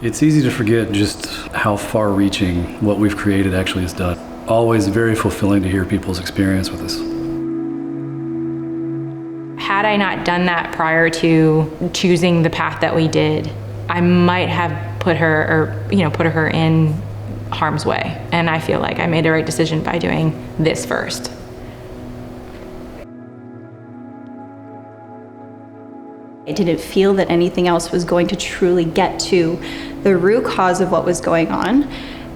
It's easy to forget just how far-reaching what we've created actually has done. Always very fulfilling to hear people's experience with us. Had I not done that prior to choosing the path that we did, I might have put her in harm's way. And I feel like I made the right decision by doing this first. I didn't feel that anything else was going to truly get to the root cause of what was going on,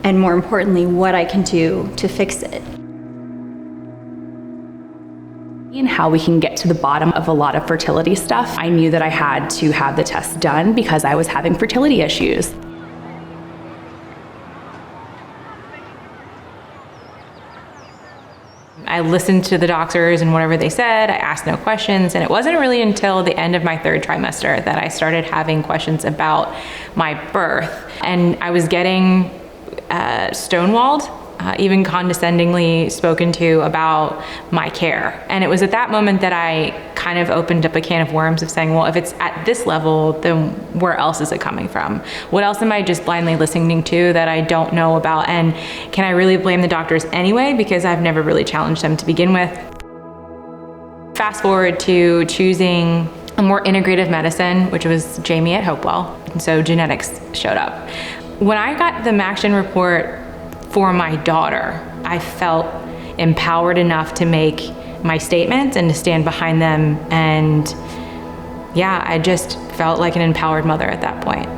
and more importantly, what I can do to fix it. And how we can get to the bottom of a lot of fertility stuff. I knew that I had to have the test done because I was having fertility issues. I listened to the doctors and whatever they said. I asked no questions, and it wasn't really until the end of my third trimester that I started having questions about my birth. And I was getting stonewalled, even condescendingly spoken to about my care. And it was at that moment that I kind of opened up a can of worms of saying, well, if it's at this level, then where else is it coming from? What else am I just blindly listening to that I don't know about? And can I really blame the doctors anyway? Because I've never really challenged them to begin with. Fast forward to choosing a more integrative medicine, which was Jamie at Hopewell. And so genetics showed up. When I got the MaxGen report for my daughter, I felt empowered enough to make my statements and to stand behind them. And yeah, I just felt like an empowered mother at that point.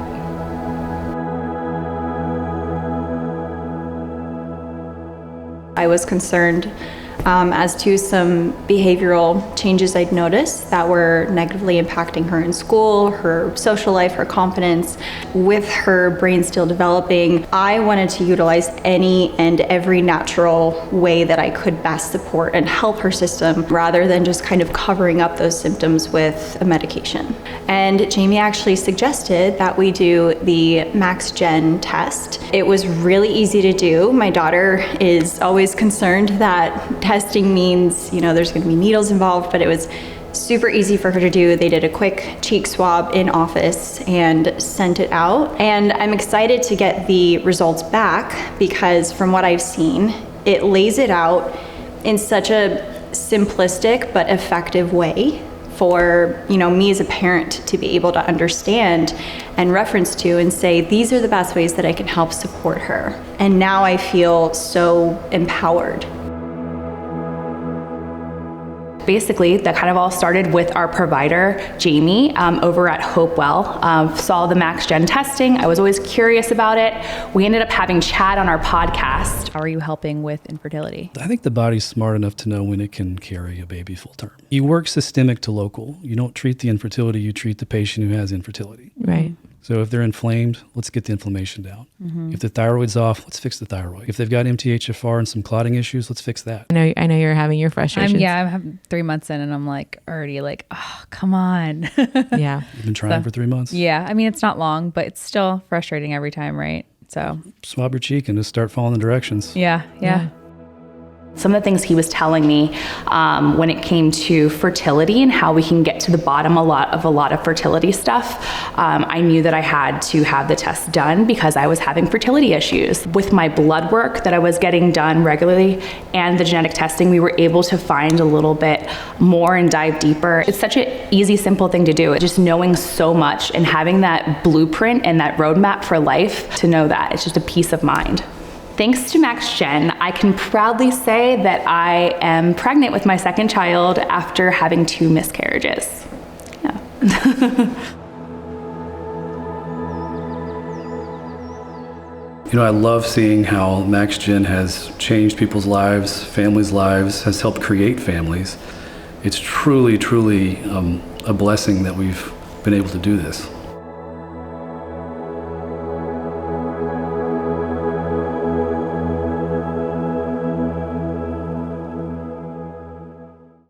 I was concerned as to some behavioral changes I'd noticed that were negatively impacting her in school, her social life, her confidence. With her brain still developing, I wanted to utilize any and every natural way that I could best support and help her system rather than just kind of covering up those symptoms with a medication. And Jamie actually suggested that we do the MaxGen test. It was really easy to do. My daughter is always concerned that testing means, there's going to be needles involved, but it was super easy for her to do. They did a quick cheek swab in office and sent it out. And I'm excited to get the results back because from what I've seen, it lays it out in such a simplistic but effective way for me as a parent to be able to understand and reference to and say, these are the best ways that I can help support her. And now I feel so empowered. Basically, that kind of all started with our provider, Jamie, over at Hopewell. Saw the MaxGen testing. I was always curious about it. We ended up having Chad on our podcast. How are you helping with infertility? I think the body's smart enough to know when it can carry a baby full term. You work systemic to local. You don't treat the infertility, you treat the patient who has infertility. Right. So if they're inflamed, let's get the inflammation down. If the thyroid's off, let's fix the thyroid. If they've got MTHFR and some clotting issues, let's fix that. I know you're having your frustrations. I'm 3 months in and I'm already oh, come on. Yeah. You've been trying for 3 months? Yeah. It's not long, but it's still frustrating every time, right? So swab your cheek and just start following the directions. Yeah. Some of the things he was telling me when it came to fertility and how we can get to the bottom of a lot of fertility stuff, I knew that I had to have the test done because I was having fertility issues. With my blood work that I was getting done regularly and the genetic testing, we were able to find a little bit more and dive deeper. It's such an easy, simple thing to do. Just knowing so much and having that blueprint and that roadmap for life to know that. It's just a peace of mind. Thanks to MaxGen, I can proudly say that I am pregnant with my second child after having 2 miscarriages. Yeah. I love seeing how MaxGen has changed people's lives, families' lives, has helped create families. It's truly, truly a blessing that we've been able to do this.